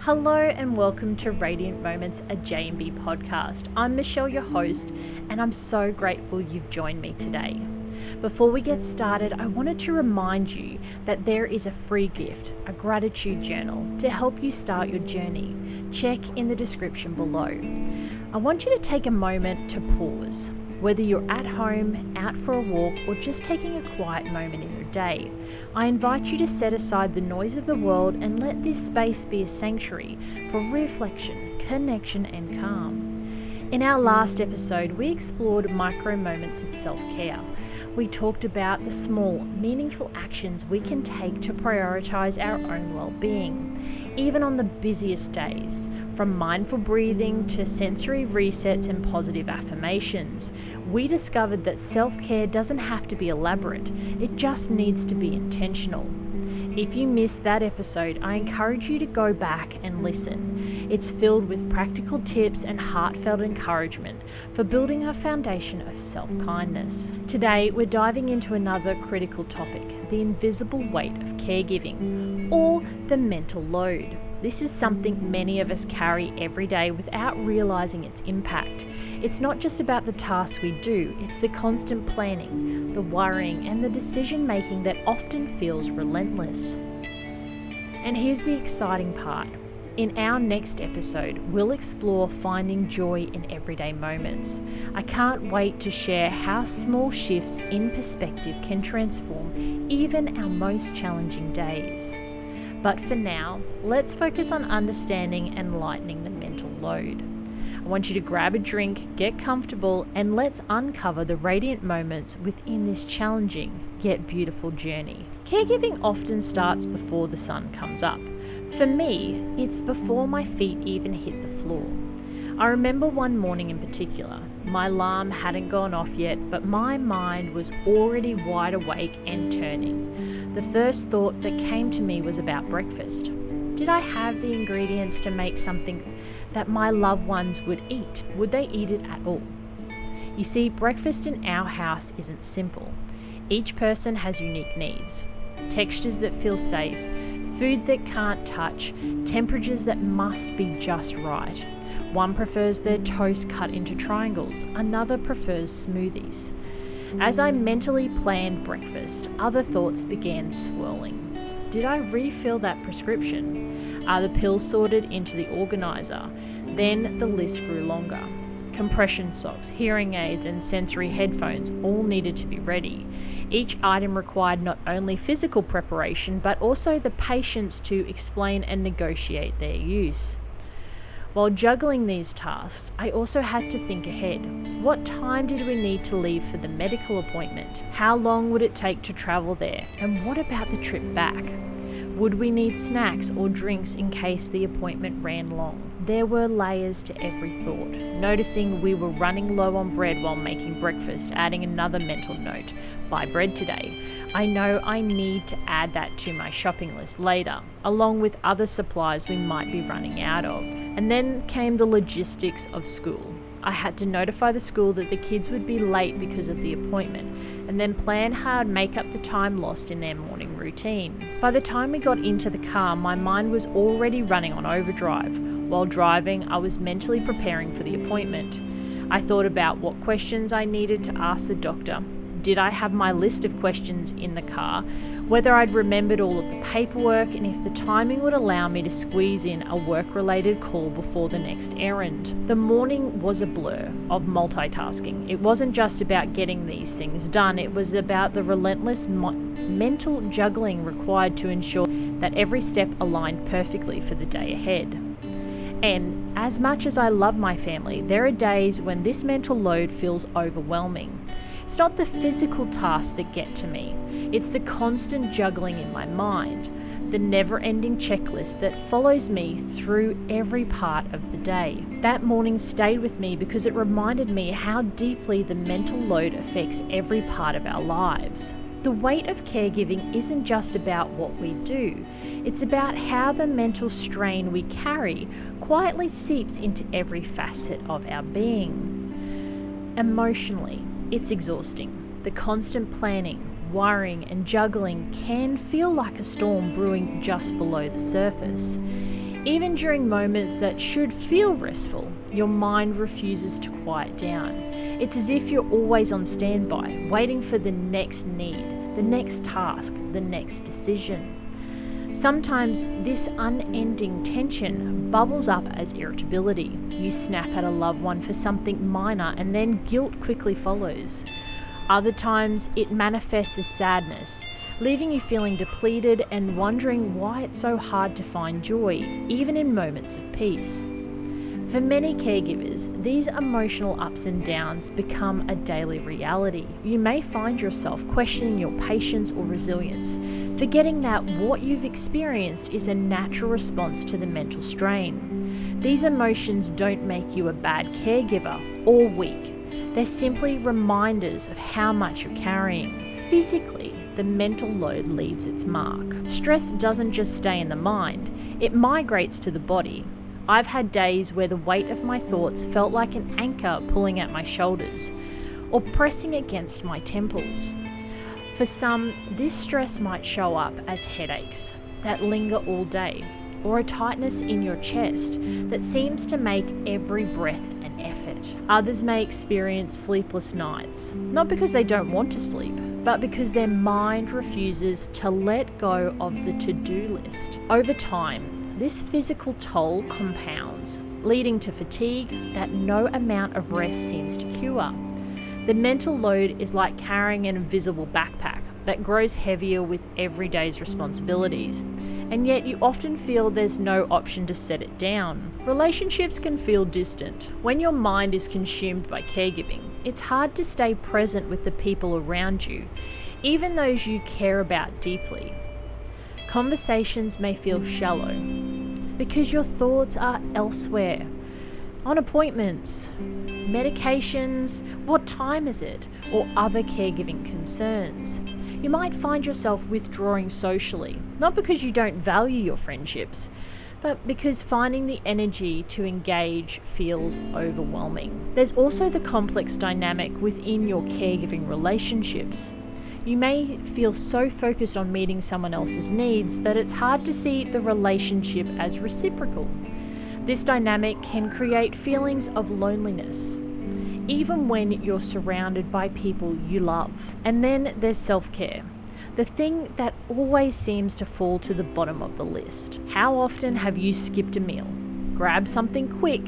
Hello and welcome to Radiant Moments, a J&B podcast. I'm Michelle, your host, and I'm so grateful you've joined me today. Before we get started, I wanted to remind you that there is a free gift, a gratitude journal, to help you start your journey. Check in the description below. I want you to take a moment to pause. Whether you're at home, out for a walk, or just taking a quiet moment in your day, I invite you to set aside the noise of the world and let this space be a sanctuary for reflection, connection, and calm. In our last episode, we explored micro moments of self-care. We talked about the small, meaningful actions we can take to prioritize our own well-being, even on the busiest days, from mindful breathing to sensory resets and positive affirmations. We discovered that self-care doesn't have to be elaborate, it just needs to be intentional. If you missed that episode, I encourage you to go back and listen. It's filled with practical tips and heartfelt encouragement for building a foundation of self-kindness. Today, we're diving into another critical topic, the invisible weight of caregiving, or the mental load. This is something many of us carry every day without realizing its impact. It's not just about the tasks we do, it's the constant planning, the worrying, and the decision making that often feels relentless. And here's the exciting part. In our next episode, we'll explore finding joy in everyday moments. I can't wait to share how small shifts in perspective can transform even our most challenging days. But for now, let's focus on understanding and lightening the mental load. I want you to grab a drink, get comfortable, and let's uncover the radiant moments within this challenging yet beautiful journey. Caregiving often starts before the sun comes up. For me, it's before my feet even hit the floor. I remember one morning in particular. My alarm hadn't gone off yet, but my mind was already wide awake and turning. The first thought that came to me was about breakfast. Did I have the ingredients to make something that my loved ones would eat? Would they eat it at all? You see, breakfast in our house isn't simple. Each person has unique needs, textures that feel safe, food that can't touch, temperatures that must be just right. One prefers their toast cut into triangles, another prefers smoothies. As I mentally planned breakfast, other thoughts began swirling. Did I refill that prescription? Are the pills sorted into the organizer? Then the list grew longer. Compression socks, hearing aids, and sensory headphones all needed to be ready. Each item required not only physical preparation, but also the patience to explain and negotiate their use. While juggling these tasks, I also had to think ahead. What time did we need to leave for the medical appointment? How long would it take to travel there? And what about the trip back? Would we need snacks or drinks in case the appointment ran long? There were layers to every thought. Noticing we were running low on bread while making breakfast, adding another mental note: buy bread today. I know I need to add that to my shopping list later, along with other supplies we might be running out of. And then came the logistics of school. I had to notify the school that the kids would be late because of the appointment, and then plan how I'd make up the time lost in their morning routine. By the time we got into the car, my mind was already running on overdrive. While driving, I was mentally preparing for the appointment. I thought about what questions I needed to ask the doctor. Did I have my list of questions in the car? Whether I'd remembered all of the paperwork, and if the timing would allow me to squeeze in a work-related call before the next errand. The morning was a blur of multitasking. It wasn't just about getting these things done, it was about the relentless mental juggling required to ensure that every step aligned perfectly for the day ahead. And as much as I love my family, there are days when this mental load feels overwhelming. It's not the physical tasks that get to me, it's the constant juggling in my mind, the never-ending checklist that follows me through every part of the day. That morning stayed with me because it reminded me how deeply the mental load affects every part of our lives. The weight of caregiving isn't just about what we do, it's about how the mental strain we carry quietly seeps into every facet of our being. Emotionally, it's exhausting. The constant planning, worrying, and juggling can feel like a storm brewing just below the surface. Even during moments that should feel restful, your mind refuses to quiet down. It's as if you're always on standby, waiting for the next need, the next task, the next decision. Sometimes this unending tension bubbles up as irritability. You snap at a loved one for something minor and then guilt quickly follows. Other times it manifests as sadness, leaving you feeling depleted and wondering why it's so hard to find joy, even in moments of peace. For many caregivers, these emotional ups and downs become a daily reality. You may find yourself questioning your patience or resilience, forgetting that what you've experienced is a natural response to the mental strain. These emotions don't make you a bad caregiver or weak. They're simply reminders of how much you're carrying. Physically, the mental load leaves its mark. Stress doesn't just stay in the mind, it migrates to the body. I've had days where the weight of my thoughts felt like an anchor pulling at my shoulders or pressing against my temples. For some, this stress might show up as headaches that linger all day, or a tightness in your chest that seems to make every breath an effort. Others may experience sleepless nights, not because they don't want to sleep, but because their mind refuses to let go of the to-do list. Over time, this physical toll compounds, leading to fatigue that no amount of rest seems to cure. The mental load is like carrying an invisible backpack that grows heavier with every day's responsibilities, and yet you often feel there's no option to set it down. Relationships can feel distant. When your mind is consumed by caregiving, it's hard to stay present with the people around you, even those you care about deeply. Conversations may feel shallow because your thoughts are elsewhere, on appointments, medications, what time is it, or other caregiving concerns. You might find yourself withdrawing socially, not because you don't value your friendships, but because finding the energy to engage feels overwhelming. There's also the complex dynamic within your caregiving relationships. You may feel so focused on meeting someone else's needs that it's hard to see the relationship as reciprocal. This dynamic can create feelings of loneliness, even when you're surrounded by people you love. And then there's self-care, the thing that always seems to fall to the bottom of the list. How often have you skipped a meal, grabbed something quick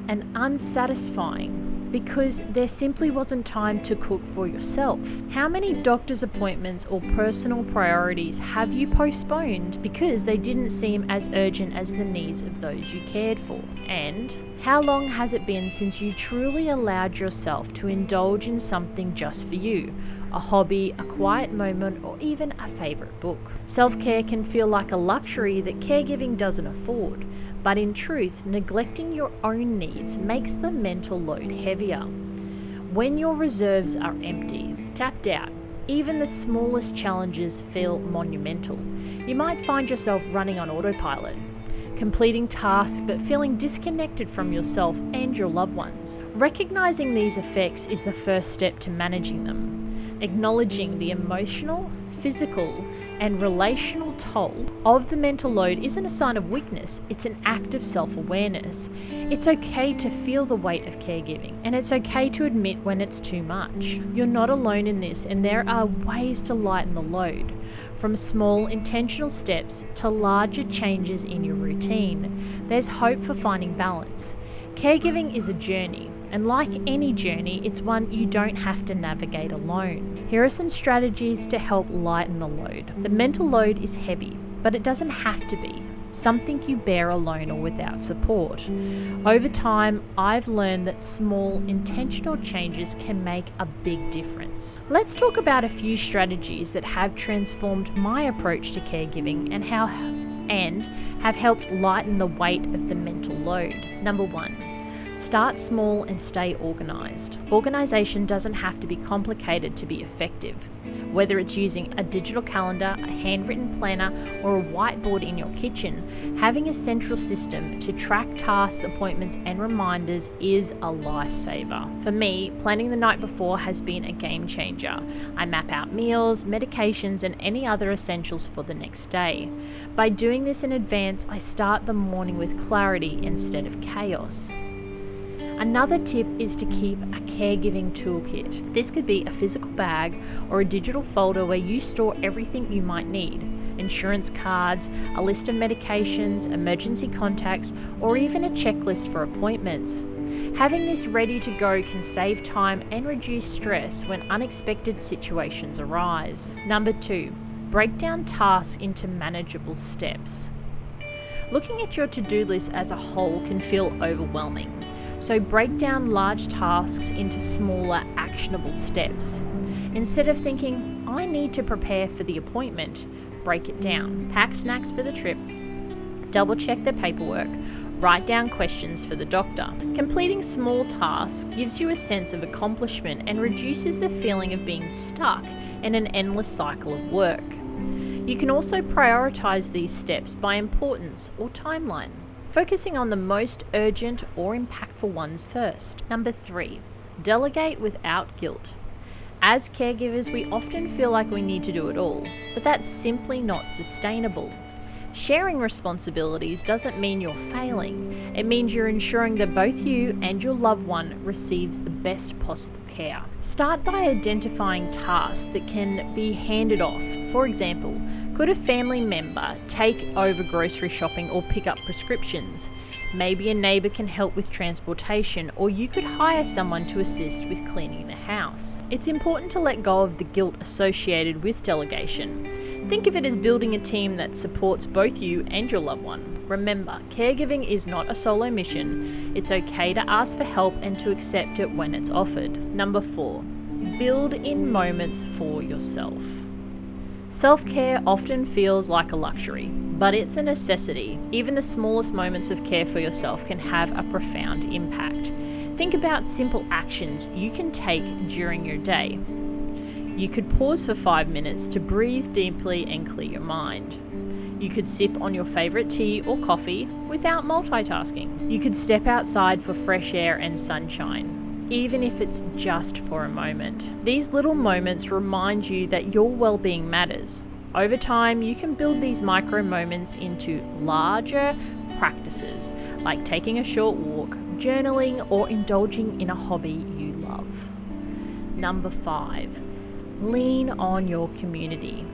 and unsatisfying because there simply wasn't time to cook for yourself? How many doctor's appointments or personal priorities have you postponed because they didn't seem as urgent as the needs of those you cared for? And how long has it been since you truly allowed yourself to indulge in something just for you? A hobby, a quiet moment, or even a favorite book. Self-care can feel like a luxury that caregiving doesn't afford, but in truth, neglecting your own needs makes the mental load heavier. When your reserves are empty, tapped out, even the smallest challenges feel monumental. You might find yourself running on autopilot, completing tasks but feeling disconnected from yourself and your loved ones. Recognizing these effects is the first step to managing them. Acknowledging the emotional, physical, and relational toll of the mental load isn't a sign of weakness, it's an act of self-awareness. It's okay to feel the weight of caregiving, and it's okay to admit when it's too much. You're not alone in this, and there are ways to lighten the load, from small intentional steps to larger changes in your routine. There's hope for finding balance. Caregiving is a journey, and like any journey, it's one you don't have to navigate alone. Here are some strategies to help lighten the load. The mental load is heavy, but it doesn't have to be something you bear alone or without support. Over time, I've learned that small, intentional changes can make a big difference. Let's talk about a few strategies that have transformed my approach to caregiving and have helped lighten the weight of the mental load. Number 1. Start small and stay organised. Organisation doesn't have to be complicated to be effective. Whether it's using a digital calendar, a handwritten planner, or a whiteboard in your kitchen, having a central system to track tasks, appointments, and reminders is a lifesaver. For me, planning the night before has been a game changer. I map out meals, medications, and any other essentials for the next day. By doing this in advance, I start the morning with clarity instead of chaos. Another tip is to keep a caregiving toolkit. This could be a physical bag or a digital folder where you store everything you might need. Insurance cards, a list of medications, emergency contacts, or even a checklist for appointments. Having this ready to go can save time and reduce stress when unexpected situations arise. Number 2, break down tasks into manageable steps. Looking at your to-do list as a whole can feel overwhelming. So break down large tasks into smaller, actionable steps. Instead of thinking, I need to prepare for the appointment, break it down. Pack snacks for the trip, double check the paperwork, write down questions for the doctor. Completing small tasks gives you a sense of accomplishment and reduces the feeling of being stuck in an endless cycle of work. You can also prioritize these steps by importance or timeline, focusing on the most urgent or impactful ones first. Number 3, delegate without guilt. As caregivers, we often feel like we need to do it all, but that's simply not sustainable. Sharing responsibilities doesn't mean you're failing. It means you're ensuring that both you and your loved one receives the best possible care. Start by identifying tasks that can be handed off. For example, could a family member take over grocery shopping or pick up prescriptions? Maybe a neighbour can help with transportation, or you could hire someone to assist with cleaning the house. It's important to let go of the guilt associated with delegation. Think of it as building a team that supports both you and your loved one. Remember, caregiving is not a solo mission. It's okay to ask for help and to accept it when it's offered. Number 4, build in moments for yourself. Self-care often feels like a luxury, but it's a necessity. Even the smallest moments of care for yourself can have a profound impact. Think about simple actions you can take during your day. You could pause for 5 minutes to breathe deeply and clear your mind. You could sip on your favorite tea or coffee without multitasking. You could step outside for fresh air and sunshine, even if it's just for a moment. These little moments remind you that your well-being matters. Over time, you can build these micro moments into larger practices, like taking a short walk, journaling, or indulging in a hobby you love. Number 5, lean on your community.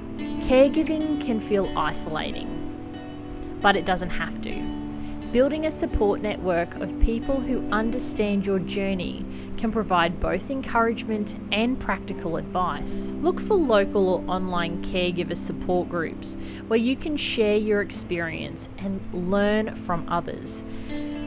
Caregiving can feel isolating, but it doesn't have to. Building a support network of people who understand your journey can provide both encouragement and practical advice. Look for local or online caregiver support groups where you can share your experience and learn from others.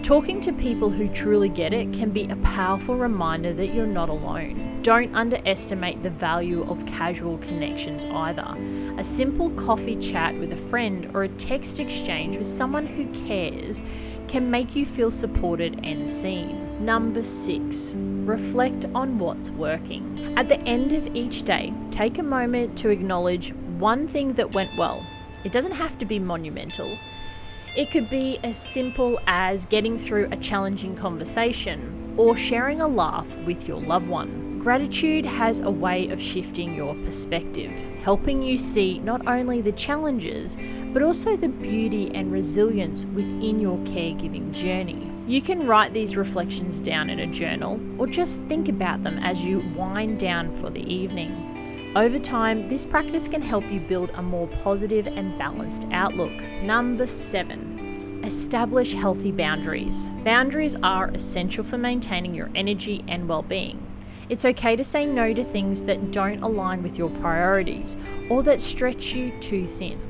Talking to people who truly get it can be a powerful reminder that you're not alone. Don't underestimate the value of casual connections either. A simple coffee chat with a friend or a text exchange with someone who cares can make you feel supported and seen. Number 6, reflect on what's working. At the end of each day, take a moment to acknowledge one thing that went well. It doesn't have to be monumental. It could be as simple as getting through a challenging conversation or sharing a laugh with your loved one. Gratitude has a way of shifting your perspective, helping you see not only the challenges, but also the beauty and resilience within your caregiving journey. You can write these reflections down in a journal or just think about them as you wind down for the evening. Over time, this practice can help you build a more positive and balanced outlook. Number 7, establish healthy boundaries. Boundaries are essential for maintaining your energy and well-being. It's okay to say no to things that don't align with your priorities or that stretch you too thin.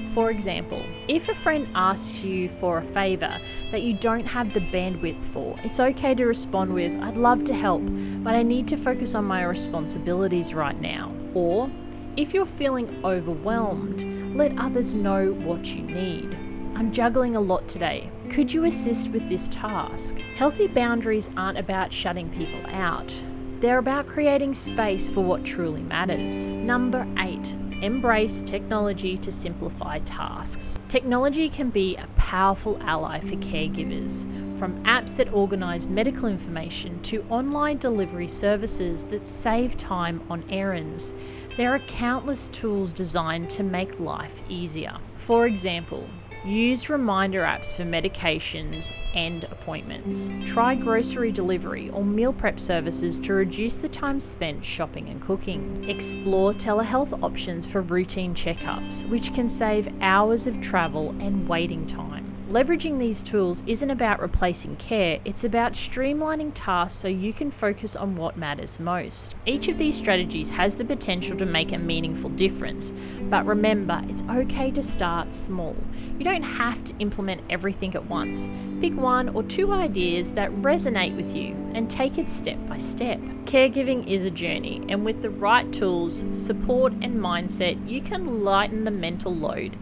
For example, if a friend asks you for a favor that you don't have the bandwidth for, it's okay to respond with, "I'd love to help, but I need to focus on my responsibilities right now." Or, if you're feeling overwhelmed, let others know what you need. "I'm juggling a lot today. Could you assist with this task? Healthy boundaries aren't about shutting people out. They're about creating space for what truly matters. Number 8. Embrace technology to simplify tasks. Technology can be a powerful ally for caregivers, from apps that organise medical information to online delivery services that save time on errands. There are countless tools designed to make life easier. For example, use reminder apps for medications and appointments. Try grocery delivery or meal prep services to reduce the time spent shopping and cooking. Explore telehealth options for routine checkups, which can save hours of travel and waiting time. Leveraging these tools isn't about replacing care, it's about streamlining tasks so you can focus on what matters most. Each of these strategies has the potential to make a meaningful difference, but remember, it's okay to start small. You don't have to implement everything at once. Pick 1 or 2 ideas that resonate with you and take it step by step. Caregiving is a journey, and with the right tools, support, and mindset, you can lighten the mental load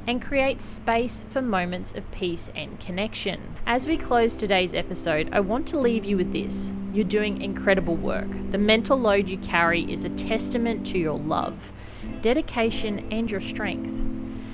and create space for moments of peace and connection. As we close today's episode, I want to leave you with this. You're doing incredible work. The mental load you carry is a testament to your love, dedication, and your strength.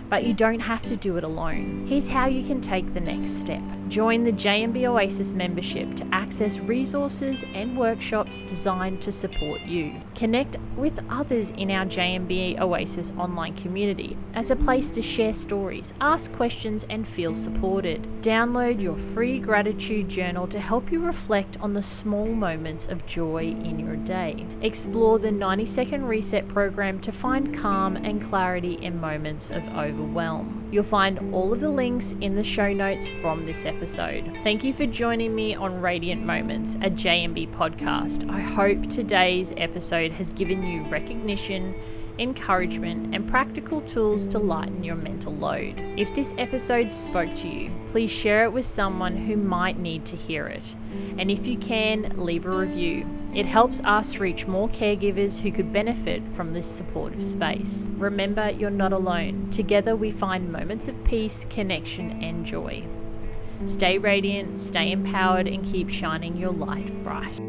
But you don't have to do it alone. Here's how you can take the next step. Join the JMB Oasis membership to access resources and workshops designed to support you. Connect with others in our JMB Oasis online community as a place to share stories, ask questions, and feel supported. Download your free gratitude journal to help you reflect on the small moments of joy in your day. Explore the 90-second reset program to find calm and clarity in moments of overwhelm. You'll find all of the links in the show notes from this episode. Thank you for joining me on Radiant Moments, a JMB podcast. I hope today's episode has given you recognition, encouragement, and practical tools to lighten your mental load. If this episode spoke to you, please share it with someone who might need to hear it. And if you can, leave a review. It helps us reach more caregivers who could benefit from this supportive space. Remember, you're not alone. Together we find moments of peace, connection, and joy. Stay radiant, stay empowered, and keep shining your light bright.